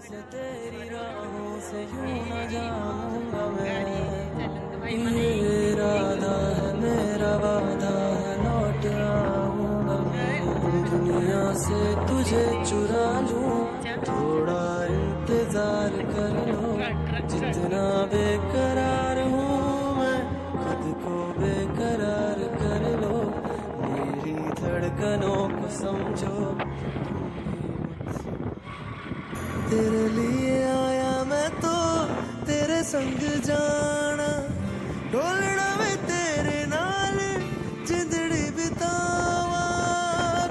से तेरी राहों से यूं न जाऊंगा मैं। ये इरादा है मेरा वादा है लौट आऊंगा मैं। दुनिया से तुझे चुरा लूं थोड़ा इंतजार कर लो। जितना बेकरार हूँ मैं खुद को बेकरार कर लो। मेरी धड़कनों को समझो। तेरे लिए आया मैं तो तेरे संग जाना। ढोलना में तेरे नाल जिंदड़ी बितावा।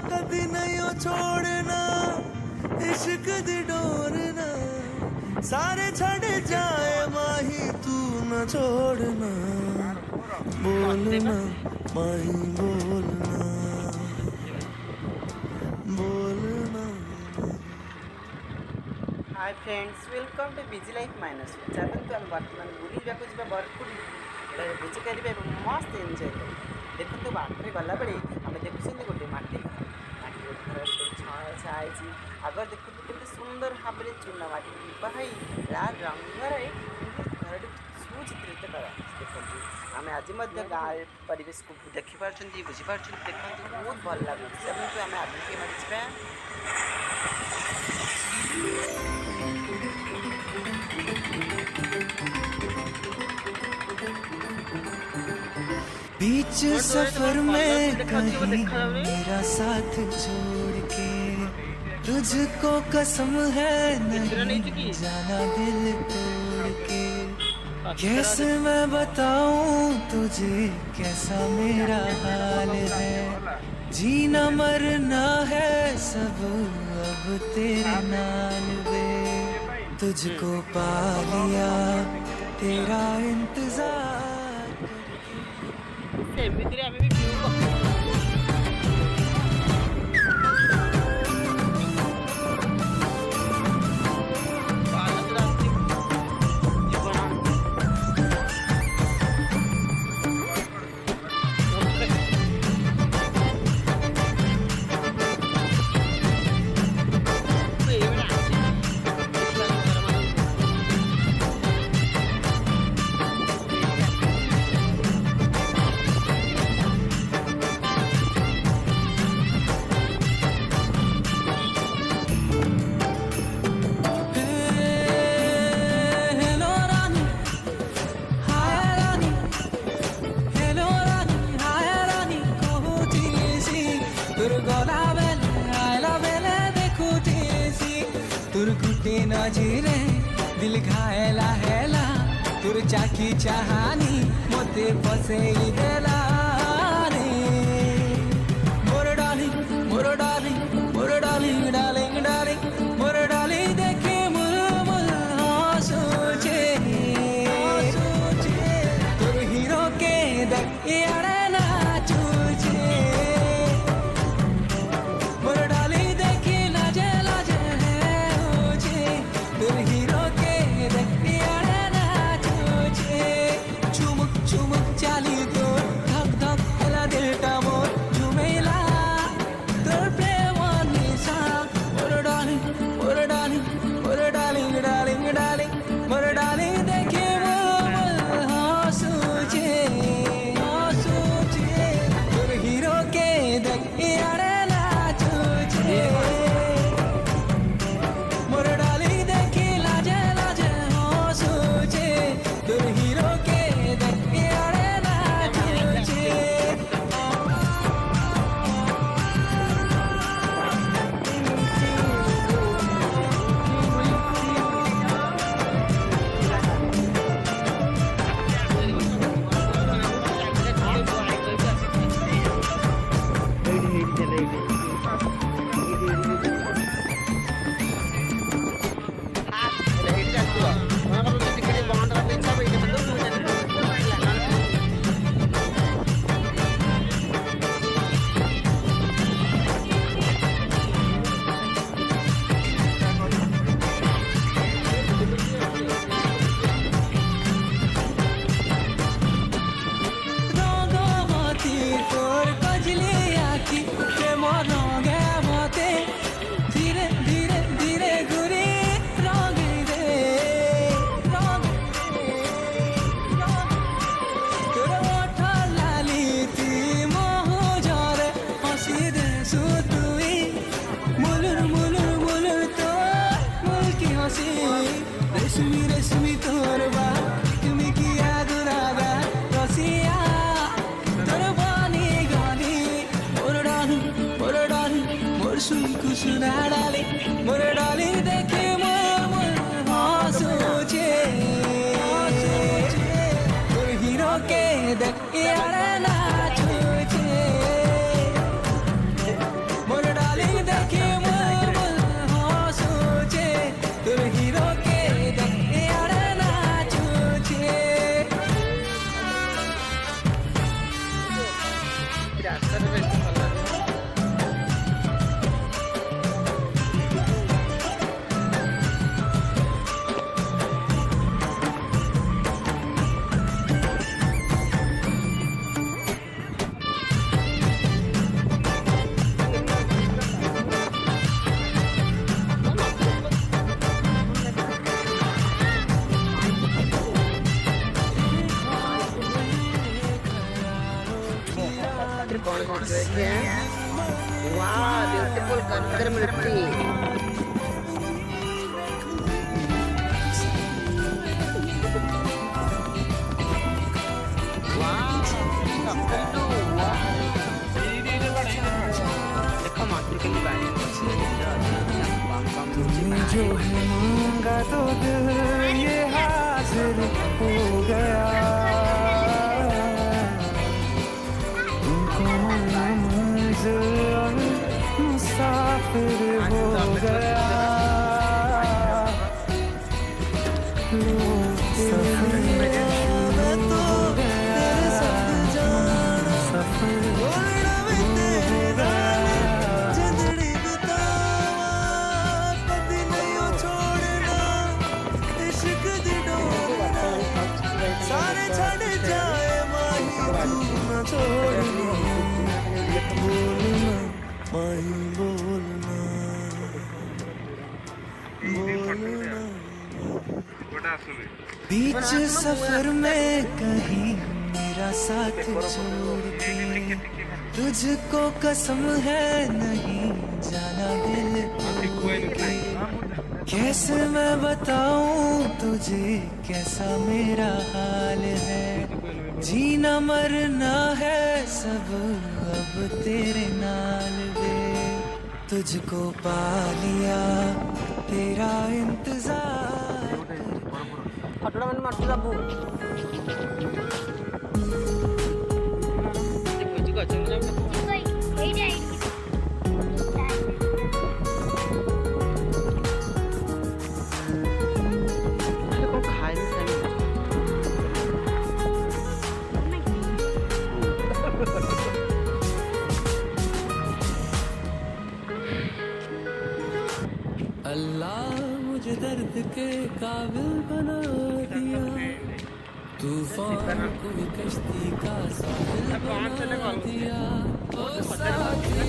कदी नहीं हो छोड़ना इश्क दी डोरना। सारे छड़ जाए माही तू न छोड़ना। बोलना माही बोलना बोलना। Hi friends, welcome too busy life minus. ଚାଲନ୍ତୁ ଆମେ ବର୍ତ୍ତମାନ ବୁଲିବାକୁ ଯିବା ବରପୁର। ଏଠାରେ ବୁଝିପାରିବେ ଏବଂ ମସ୍ତ ଏନ୍ଜୟ କରିବେ। ଦେଖନ୍ତୁ ବାଟରେ ଗଲାବେଳେ ଆମେ ଦେଖୁଛନ୍ତି ଗୋଟେ ମାଟି ଘର ଛା ହେଇଛି। ଆଗରେ ଦେଖନ୍ତୁ କେତେ ସୁନ୍ଦର ଭାବରେ ଚୂନା ମାଟି ଲିପା ହୋଇ ଲାଲ ରଙ୍ଗରେ ଘରଟି ସୁଚିତ୍ରିତ କରାଯାଇଛି। ଦେଖନ୍ତୁ ଆମେ ଆଜି ମଧ୍ୟ ଗାଁ ପରିବେଶକୁ ଦେଖିପାରୁଛନ୍ତି, ବୁଝିପାରୁଛନ୍ତି। ଦେଖନ୍ତୁ ବହୁତ ଭଲ ଲାଗୁଛି। ଚାଲନ୍ତୁ ଆମେ ଆଗକୁ ଯିବା। बीच सफर में कहीं मेरा साथ छोड़ के तुझको कसम है नहीं जाना दिल तोड़ के। कैसे मैं बताऊं तुझे कैसा मेरा हाल है। जीना मरना है सब अब तेरे नाल वे। तुझको पा लिया तेरा इंतजार। ଏମିତିରେ ଆମେ ବି ଭିଉ तुर गुटे नजरे दिल घायला हेला। तुर चाकी चाहानी मोते बसेई देला रे। मोर डार्लिंग मोर डार्लिंग मोर डार्लिंग डार्लिंग डार्लिंग मोर डार्लिंग देखे मुर मुर सोचे तुर हीरो के देख यारे ना चूचे। मोर डार्लिंग देखी लाजे लाजे तुर हीरो के देखियारे ना तुझे। चुमुक चुमुक चाली तो धक धक रेशमी रेशमी तोर बाल मिकिया गुरागा रसिया तोर बानी गानी मोर डाली मोर सुई कुसुना डाली मोर डाली देखे मोर हंसोचे तोर हीरो के देख यार नाचोचे मोर डाली देखे मोर हंसोचे तोर हीरो के देख यार नाचोचे Wow, beautiful color multi. जो है मांगा तो दिल ये हाजिर हो गया तुमको मंजिल मुसाफिर हो गया सफर में तो तेरे साथ जाना सफर सारे छड़ जाए माही तू न छोड़ना बोलना माही बोलना बीच सफर में कहीं मेरा साथ छोड़ के तुझको कसम है नहीं जाना दिल तोड़ के कैसे मैं बताऊं तुझे कैसा मेरा हाल है जीना मरना है सब अब तेरे नाल वे तुझको पा लिया तेरा इंतजार फटोड़ा मन मारती बाबू अल्लाह मुझे दर्द के काबिल बना दिया तूफान को भी कश्ती का साहिल बना दिया ओ साथी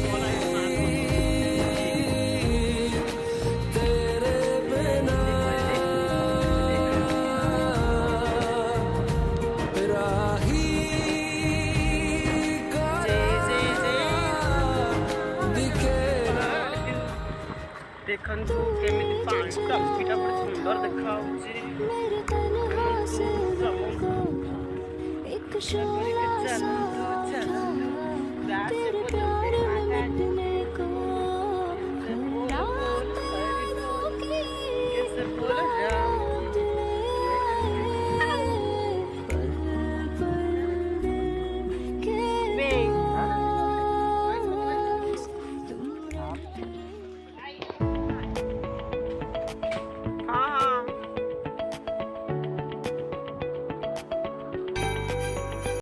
तेरे बिना राही देखंतु केमिति पानी टंकीटा बड़ सुंदर देखा होची एक शोला सा